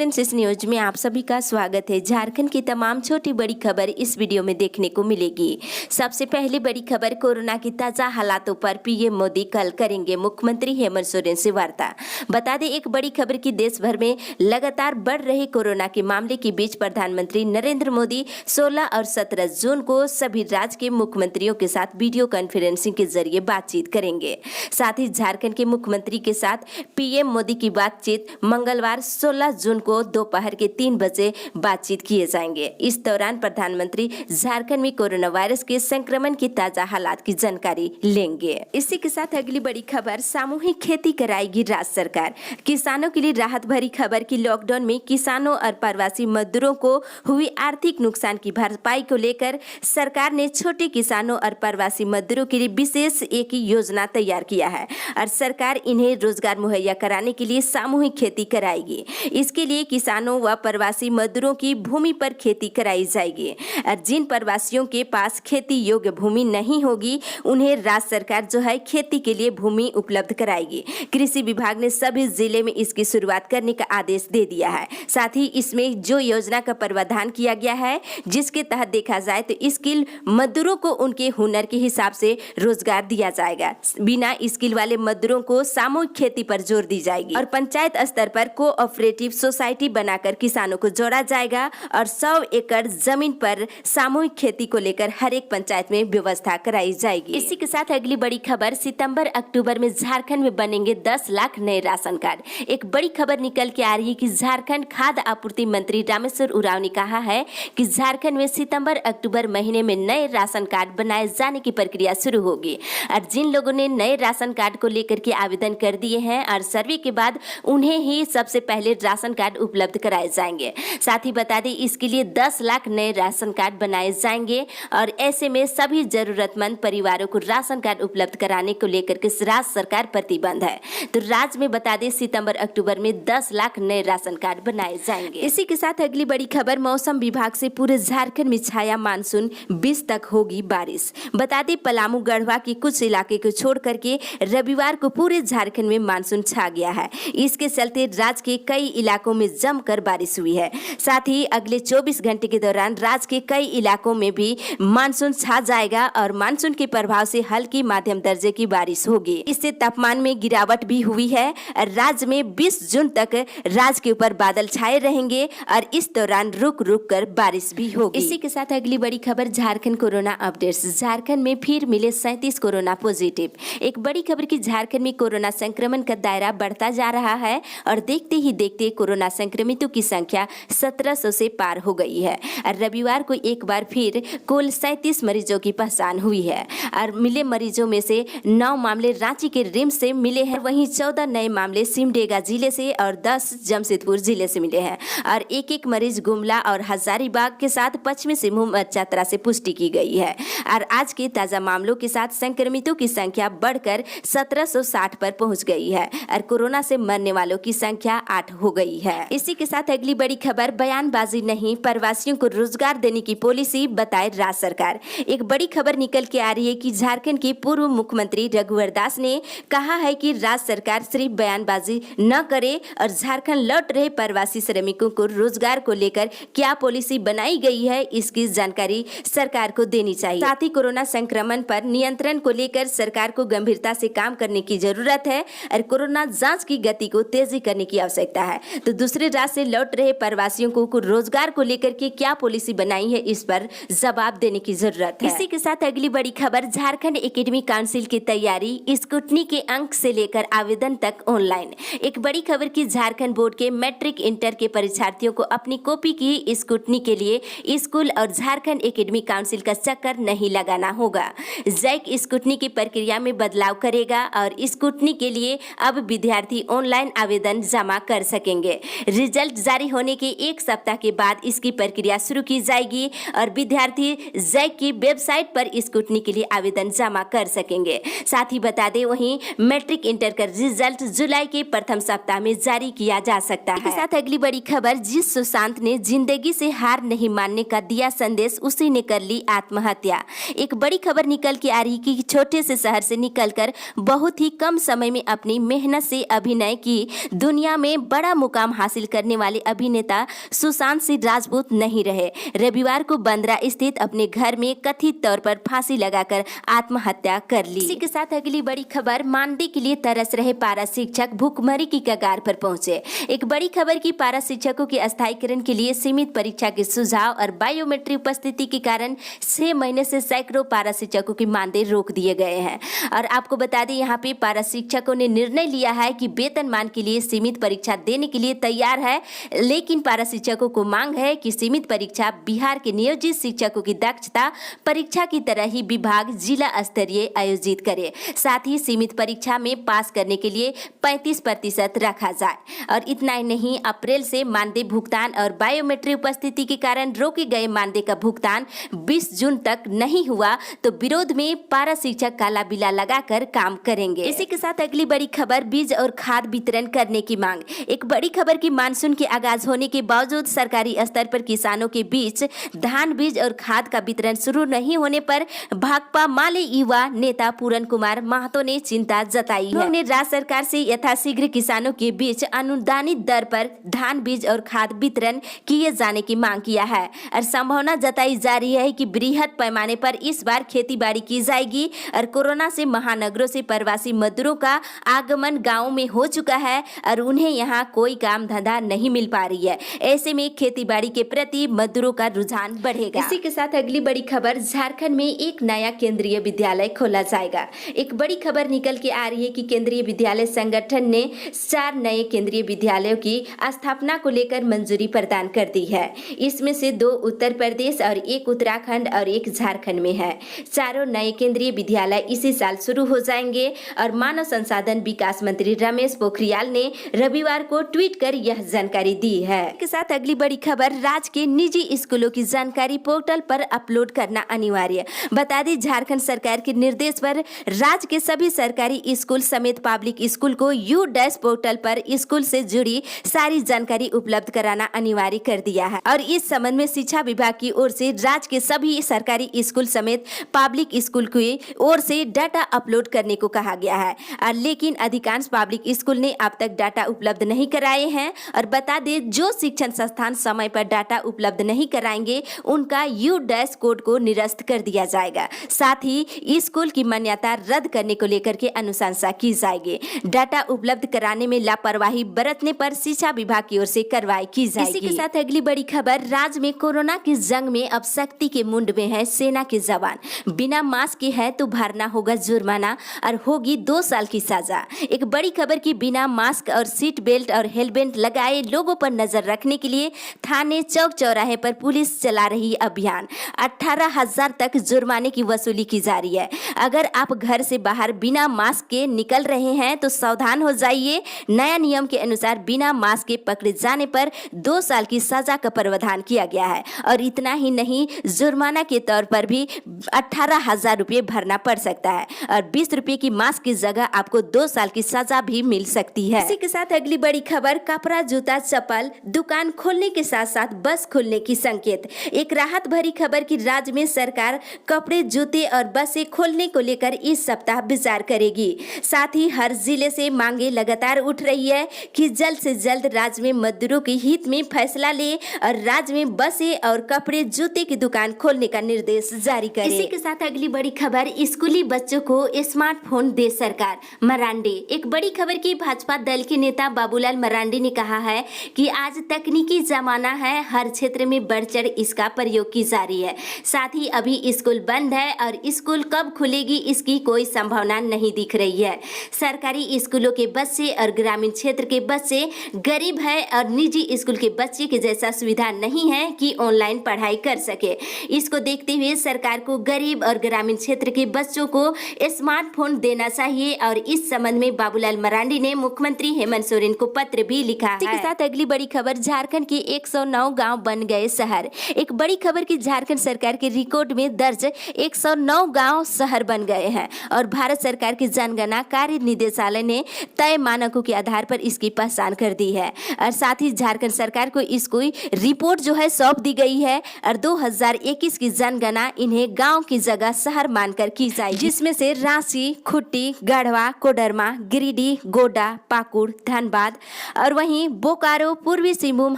Friends, news में आप सभी का स्वागत है। झारखंड की तमाम छोटी बड़ी खबर इस वीडियो में देखने को मिलेगी। सबसे पहले बड़ी खबर, कोरोना की ताजा हालातों पर पीएम मोदी कल करेंगे मुख्यमंत्री हेमंत सोरेन से वार्ता। बता दें, एक बड़ी खबर की देश भर में लगातार बढ़ रहे कोरोना के मामले के बीच प्रधानमंत्री नरेंद्र मोदी 16 और 17 जून को सभी राज्य के मुख्यमंत्रियों के साथ वीडियो कॉन्फ्रेंसिंग के जरिए बातचीत करेंगे। साथ ही झारखंड के मुख्यमंत्री के साथ पीएम मोदी की बातचीत मंगलवार 16 जून को दोपहर के 3 बजे बातचीत किए जाएंगे। इस दौरान प्रधानमंत्री झारखंड में कोरोना वायरस के संक्रमण की ताजा हालात की जानकारी लेंगे। इसी के साथ अगली बड़ी खबर, सामूहिक खेती कराएगी राज्य सरकार। किसानों के लिए राहत भरी खबर की लॉकडाउन में किसानों और प्रवासी मजदूरों को हुई आर्थिक नुकसान की भरपाई को लेकर सरकार ने छोटे किसानों और प्रवासी मजदूरों के लिए विशेष एक योजना तैयार किया है और सरकार इन्हें रोजगार मुहैया कराने के लिए सामूहिक खेती कराएगी। इसके लिए किसानों व प्रवासी मजदूरों की भूमि पर खेती कराई जाएगी और जिन प्रवासियों के पास खेती योग्य भूमि नहीं होगी उन्हें राज्य सरकार जो है खेती के लिए भूमि उपलब्ध कराएगी। कृषि विभाग ने सभी जिले में इसकी शुरुआत करने का आदेश दे दिया है। साथ ही इसमें जो योजना का प्रावधान किया गया है जिसके तहत देखा जाए तो स्किल मजदूरों को उनके हुनर के हिसाब से रोजगार दिया जाएगा। बिना स्किल वाले मजदूरों को सामूहिक खेती पर जोर दी जाएगी और पंचायत स्तर पर कोऑपरेटिव सोसाइटी बनाकर किसानों को जोड़ा जाएगा और 100 एकड़ जमीन पर सामूहिक खेती को लेकर हर एक पंचायत में व्यवस्था कराई जाएगी। इसी के साथ अगली बड़ी खबर, सितंबर अक्टूबर में झारखंड में बनेंगे 10 लाख नए राशन कार्ड। एक बड़ी खबर निकल के आ रही है कि झारखंड खाद्य आपूर्ति मंत्री रामेश्वर उरांव ने कहा है कि झारखंड में सितंबर अक्टूबर महीने में नए राशन कार्ड बनाए जाने की प्रक्रिया शुरू होगी और जिन लोगों ने नए राशन कार्ड को लेकर के आवेदन कर दिए हैं और सर्वे के बाद उन्हें ही सबसे पहले राशन कार्ड उपलब्ध कराए जाएंगे। साथ ही बता दें, इसके लिए 10 लाख नए राशन कार्ड बनाए जाएंगे और ऐसे में सभी जरूरतमंद परिवारों को राशन कार्ड उपलब्ध कराने को लेकर के राज्य सरकार प्रतिबद्ध है। तो राज्य में बता दें, सितंबर अक्टूबर में 10 लाख नए राशन कार्ड बनाए जाएंगे। इसी के साथ अगली बड़ी खबर, मौसम विभाग से पूरे झारखंड में छाया मानसून, 20 तक होगी बारिश। बता दें, पलामू गढ़वा के कुछ इलाके को छोड़ करके रविवार को पूरे झारखंड में मानसून छा गया है। इसके चलते राज्य के कई इलाकों में जमकर बारिश हुई है। साथ ही अगले 24 घंटे के दौरान राज्य के कई इलाकों में भी मानसून छा जाएगा और मानसून के प्रभाव से हल्की माध्यम दर्जे की बारिश होगी। इससे तापमान में गिरावट भी हुई है और राज्य में 20 जून तक राज्य के ऊपर बादल छाए रहेंगे और इस दौरान रुक रुक कर बारिश भी होगी। इसी के साथ अगली बड़ी खबर, झारखंड कोरोना अपडेट्स। झारखंड में फिर मिले 37 कोरोना पॉजिटिव। एक बड़ी खबर की झारखंड में कोरोना संक्रमण का दायरा बढ़ता जा रहा है और देखते ही देखते कोरोना संक्रमितों की संख्या 1700 से पार हो गई है और रविवार को एक बार फिर कुल 37 मरीजों की पहचान हुई है और मिले मरीजों में से 9 मामले रांची के रिम्स से मिले हैं। वहीं 14 नए मामले सिमडेगा जिले से और 10 जमशेदपुर जिले से मिले हैं और एक मरीज गुमला और हजारीबाग के साथ पश्चिमी सिंहभूम चतरा से पुष्टि की गई है और आज के ताजा मामलों के साथ संक्रमितों की संख्या बढ़कर 1760 पर पहुंच गई है और कोरोना से मरने वालों की संख्या 8 हो गई है। इसी के साथ अगली बड़ी खबर, बयानबाजी नहीं, प्रवासियों को रोजगार देने की पॉलिसी बताए राज्य सरकार। एक बड़ी खबर निकल के आ रही है कि झारखंड के पूर्व मुख्यमंत्री रघुवर दास ने कहा है कि राज्य सरकार सिर्फ बयानबाजी न करे और झारखंड लौट रहे प्रवासी श्रमिकों को रोजगार को लेकर क्या पॉलिसी बनाई गई है इसकी जानकारी सरकार को देनी चाहिए। साथ ही कोरोना संक्रमण पर नियंत्रण को लेकर सरकार को गंभीरता से काम करने की जरूरत है और कोरोना जांच की गति को तेजी करने की आवश्यकता है। तो दूसरे राज्य से लौट रहे प्रवासियों को रोजगार को लेकर के क्या पॉलिसी बनाई है इस पर जवाब देने की जरूरत है। इसी के साथ अगली बड़ी खबर, झारखंड एकेडमिक काउंसिल की तैयारी, स्क्रूटनी के अंक से लेकर आवेदन तक ऑनलाइन। एक बड़ी खबर की झारखंड बोर्ड के मैट्रिक इंटर के परीक्षार्थियों को अपनी कॉपी की स्क्रूटनी के लिए स्कूल और झारखंड एकेडमिक काउंसिल का चक्कर नहीं लगाना होगा। जैक स्क्रूटनी की प्रक्रिया में बदलाव करेगा और स्क्रूटनी के लिए अब विद्यार्थी ऑनलाइन आवेदन जमा कर सकेंगे। रिजल्ट जारी होने के 1 सप्ताह के बाद इसकी प्रक्रिया शुरू की जाएगी और विद्यार्थी जैक की वेबसाइट पर स्क्रूटनी के लिए आवेदन जमा कर सकेंगे। साथ ही बता दें, वहीं मैट्रिक इंटर का रिजल्ट जुलाई के प्रथम सप्ताह में जारी किया जा सकता है। इसके साथ अगली बड़ी खबर, जिस सुशांत ने जिंदगी से हार नहीं मानने का दिया संदेश, उसी ने कर ली आत्महत्या। एक बड़ी खबर निकल के आ रही कि छोटे से शहर से निकलकर बहुत ही कम समय में अपनी मेहनत से अभिनय की दुनिया में बड़ा मुकाम हासिल हासिल करने वाले अभिनेता सुशांत सिंह राजपूत नहीं रहे। रविवार को बांद्रा स्थित अपने घर में कथित तौर पर फांसी लगाकर आत्महत्या कर ली। इसी के साथ अगली बड़ी खबर, मानदेय के लिए तरस रहे पारा शिक्षक भूखमरी की कगार पर पहुंचे। एक बड़ी खबर की पारा शिक्षकों के अस्थायीकरण के लिए सीमित परीक्षा के सुझाव और बायोमेट्रिक उपस्थिति के कारण 6 महीने से सैकड़ों पारा शिक्षकों की मानदेय रोक दिए गए हैं। और आपको बता दें, यहाँ पे पारा शिक्षकों ने निर्णय लिया है कि वेतनमान के लिए सीमित परीक्षा देने के लिए तैयार है, लेकिन पारा शिक्षकों को मांग है कि सीमित परीक्षा बिहार के नियोजित शिक्षकों की दक्षता परीक्षा की तरह ही विभाग जिला स्तरीय आयोजित करे। साथ ही सीमित परीक्षा में पास करने के लिए 35% रखा जाए। और इतना ही नहीं, अप्रैल से मानदेय भुगतान और बायोमेट्रिक उपस्थिति के कारण रोके गए मानदेय का भुगतान 20 जून तक नहीं हुआ तो विरोध में पारा शिक्षक काला बिला लगाकर काम करेंगे। इसी के साथ अगली बड़ी खबर, बीज और खाद वितरण करने की मांग। एक बड़ी खबर की मानसून के आगाज होने के बावजूद सरकारी स्तर पर किसानों के बीच धान बीज और खाद का वितरण शुरू नहीं होने पर भाकपा माले युवा नेता पूरन कुमार महतो ने चिंता जताई है। उन्होंने राज्य सरकार से यथाशीघ्र किसानों के बीच अनुदानित दर पर धान बीज और खाद वितरण किए जाने की मांग किया है और संभावना जताई जा रही है कि बृहद पैमाने पर इस बार खेती बाड़ी की जाएगी। और कोरोना से महानगरों से प्रवासी मजदूरों का आगमन गाँव में हो चुका है और उन्हें यहाँ कोई काम धंधा नहीं मिल पा रही है। ऐसे में खेती बाड़ी के प्रति मजदूरों का रुझान बढ़ेगा। इसी के साथ अगली बड़ी खबर, झारखंड में एक नया केंद्रीय विद्यालय खोला जाएगा। एक बड़ी खबर निकल के आ रही है कि केंद्रीय विद्यालय संगठन ने 4 नए केंद्रीय विद्यालयों की स्थापना को लेकर मंजूरी प्रदान कर दी है। इसमें से 2 उत्तर प्रदेश और 1 उत्तराखंड और 1 झारखंड में है। चारों नए केंद्रीय विद्यालय इसी साल शुरू हो जाएंगे और मानव संसाधन विकास मंत्री रमेश पोखरियाल ने रविवार को ट्वीट कर यह जानकारी दी है। इसके साथ अगली बड़ी खबर, राज्य के निजी स्कूलों की जानकारी पोर्टल पर अपलोड करना अनिवार्य। बता दें, झारखंड सरकार के निर्देश पर राज्य के सभी सरकारी स्कूल समेत पब्लिक स्कूल को U- पोर्टल पर स्कूल से जुड़ी सारी जानकारी उपलब्ध कराना अनिवार्य कर दिया है। और इस संबंध में शिक्षा विभाग की ओर से राज्य के सभी सरकारी स्कूल समेत पब्लिक स्कूल की ओर से डाटा अपलोड करने को कहा गया है। लेकिन अधिकांश पब्लिक स्कूल ने अब तक डाटा उपलब्ध नहीं कराए हैं। और बता दें, जो शिक्षण संस्थान समय पर डाटा उपलब्ध नहीं कराएंगे उनका U- कोड को निरस्त कर दिया जाएगा। साथ ही स्कूल की मान्यता रद्द करने को लेकर के अनुशंसा की जाएगी। डाटा उपलब्ध कराने में लापरवाही बरतने पर शिक्षा विभाग की ओर से कार्रवाई की जाएगी। इसी के साथ अगली बड़ी खबर, राज्य में कोरोना की जंग में अब सख्ती के मुंड में है सेना के जवान। बिना मास्क के है तो भरना होगा जुर्माना और होगी 2 साल की सजा। एक बड़ी खबर की, बिना मास्क और सीट बेल्ट और हेलमेट लगाए लोगों पर नजर रखने के लिए थाने चौक चौराहे पर पुलिस चला रही अभियान। 18,000 तक जुर्माने की वसूली की जा रही है। अगर आप घर से बाहर बिना मास्क के निकल रहे हैं तो सावधान हो जाइए। नया नियम के अनुसार बिना मास्क के पकड़े जाने पर 2 साल की सजा का प्रावधान किया गया है। और इतना ही नहीं, जुर्माना के तौर पर भी 18,000 रुपये भरना पड़ सकता है और 20 रुपये की मास्क की जगह आपको 2 साल की सजा भी मिल सकती है। इसी के साथ अगली बड़ी खबर, कपड़ा जूता चप्पल दुकान खोलने के साथ साथ बस खुलने की संकेत। एक राहत भरी खबर की, राज्य में सरकार कपड़े जूते और बसें खोलने को लेकर इस सप्ताह विचार करेगी। साथ ही हर जिले से मांगे लगातार उठ रही है कि जल्द से जल्द राज्य में मजदूरों के हित में फैसला ले और राज्य में बसें और कपड़े जूते की दुकान खोलने का निर्देश जारी करे। इसी के साथ अगली बड़ी खबर, स्कूली बच्चों को स्मार्टफोन दे सरकार। मरांडी, एक बड़ी खबर की, भाजपा दल के नेता बाबूलाल मरांडी ने कहा है कि आज तकनीकी जमाना है, हर क्षेत्र में बढ़ चढ़ इसका प्रयोग की जा रही है। साथ ही अभी स्कूल बंद है और स्कूल कब खुलेगी इसकी कोई संभावना नहीं दिख रही है। सरकारी स्कूलों के बच्चे और ग्रामीण क्षेत्र के बच्चे गरीब है और निजी स्कूल के बच्चे के जैसा सुविधा नहीं है कि ऑनलाइन पढ़ाई कर सके। इसको देखते हुए सरकार को गरीब और ग्रामीण क्षेत्र के बच्चों को स्मार्टफोन देना चाहिए और इस संबंध में बाबूलाल मरांडी ने मुख्यमंत्री हेमंत सोरेन को पत्र भी लिखा है। इसके साथ अगली बड़ी खबर, झारखंड के 109 गांव बन गए शहर। एक बड़ी खबर की, झारखंड सरकार के रिकॉर्ड में दर्ज 109 गांव शहर बन गए हैं और भारत सरकार की जनगणना कार्य निदेशालय ने तय मानकों के आधार पर इसकी पहचान कर दी है। और साथ ही झारखंड सरकार को इसको रिपोर्ट जो है सौंप दी गई है और 2021 की जनगणना इन्हें गांव की जगह शहर मानकर की जाएगी, जिसमें से रांची, खुट्टी, गढ़वा, कोडरमा, गिरिडीह, गोड्डा, पाकुड़, धनबाद और वहीं वहीं बोकारो, पूर्वी सिंहभूम,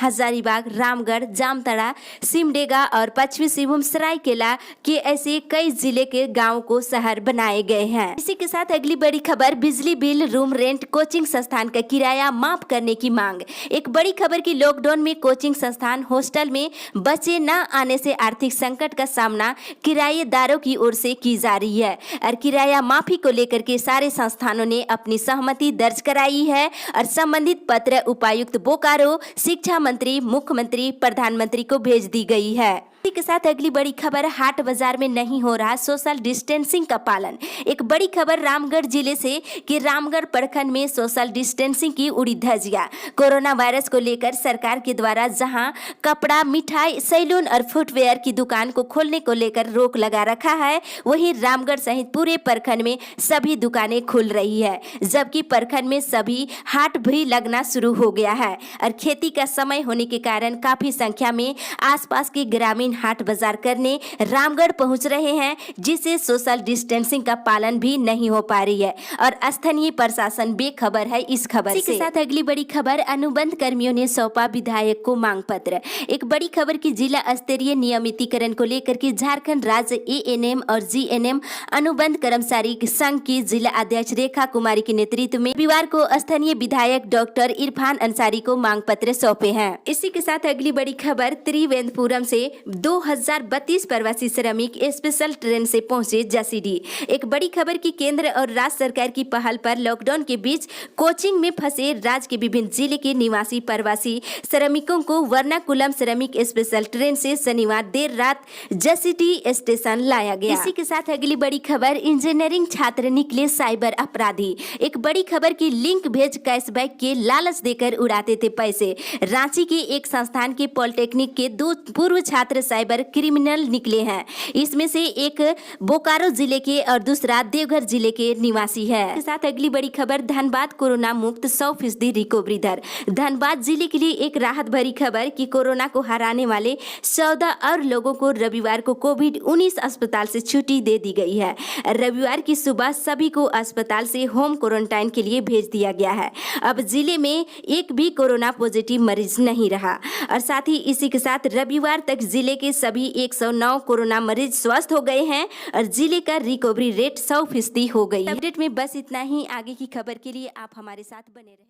हजारीबाग, रामगढ़, जामताड़ा, सिमडेगा और पश्चिमी सिंहभूम, सरायकेला के ऐसे कई जिले के गांवों को शहर बनाए गए हैं। इसी के साथ अगली बड़ी खबर, बिजली बिल, रूम रेंट, कोचिंग संस्थान का किराया माफ करने की मांग। एक बड़ी खबर की लॉकडाउन में कोचिंग संस्थान, हॉस्टल में बच्चे न आने से आर्थिक संकट का सामना किराएदारों की ओर से की जा रही है और किराया माफी को लेकर के सारे संस्थानों ने अपनी सहमति दर्ज कराई है और संबंधित पत्र उपायुक्त बोकारो, शिक्षा मंत्री, मुख्यमंत्री, प्रधानमंत्री को भेज दी गई है। इसी के साथ अगली बड़ी खबर, हाट बाजार में नहीं हो रहा सोशल डिस्टेंसिंग का पालन। एक बड़ी खबर रामगढ़ जिले से कि रामगढ़ प्रखंड में सोशल डिस्टेंसिंग की उड़ी धज्जियां। कोरोना वायरस को लेकर सरकार के द्वारा जहां कपड़ा, मिठाई, सैलून और फुटवेयर की दुकान को खोलने को लेकर रोक लगा रखा है, वहीं रामगढ़ सहित पूरे प्रखंड में सभी दुकानें खुल रही है, जबकि प्रखंड में सभी हाट भी लगना शुरू हो गया है और खेती का समय होने के कारण काफी संख्या में आसपास के ग्रामीण हाट बाजार करने रामगढ़ पहुंच रहे हैं, जिससे सोशल डिस्टेंसिंग का पालन भी नहीं हो पा रही है और स्थानीय प्रशासन बेखबर है इस खबर से। इसके साथ अगली बड़ी खबर, अनुबंध कर्मियों ने सौंपा विधायक को मांग पत्र। एक बड़ी खबर की जिला स्तरीय नियमितीकरण को लेकर के झारखंड राज्य एएनएम और जीएनएम अनुबंध कर्मचारी संघ की जिला अध्यक्ष रेखा कुमारी के नेतृत्व में रविवार को स्थानीय विधायक डॉक्टर इरफान अंसारी को मांग पत्र सौंपे हैं। इसी के साथ अगली बड़ी खबर, त्रिवेंद्रपुरम से 2032 प्रवासी श्रमिक स्पेशल ट्रेन से पहुंचे जसीडीह। एक बड़ी खबर की केंद्र और राज्य सरकार की पहल पर लॉकडाउन के बीच कोचिंग में फंसे राज्य के विभिन्न जिले के निवासी प्रवासी श्रमिकों को वर्नाकुलम श्रमिक स्पेशल ट्रेन से शनिवार देर रात जसीडीह स्टेशन लाया गया। इसी के साथ अगली बड़ी खबर, इंजीनियरिंग छात्र निकले साइबर अपराधी। एक बड़ी खबर की लिंक भेज कैशबैक के लालच देकर उड़ाते थे पैसे। रांची के एक संस्थान के पॉलिटेक्निक के 2 पूर्व छात्र साइबर क्रिमिनल निकले हैं। इसमें से एक बोकारो जिले के और दूसरा देवघर जिले के निवासी है। इसके साथ अगली बड़ी खबर, धनबाद कोरोना मुक्त 100% रिकवरी दर। धनबाद जिले के लिए एक राहत भरी खबर कि कोरोना को हराने वाले 14 और लोगों को रविवार को कोविड-19 अस्पताल से छुट्टी दे दी गई है। रविवार की सुबह सभी को अस्पताल से होम क्वारंटाइन के लिए भेज दिया गया है। अब जिले में एक भी कोरोना पॉजिटिव मरीज नहीं रहा और साथ ही इसी के साथ रविवार तक जिले के सभी 109 कोरोना मरीज स्वस्थ हो गए हैं और जिले का रिकवरी रेट 100% हो गई। अपडेट में बस इतना ही। आगे की खबर के लिए आप हमारे साथ बने रहें।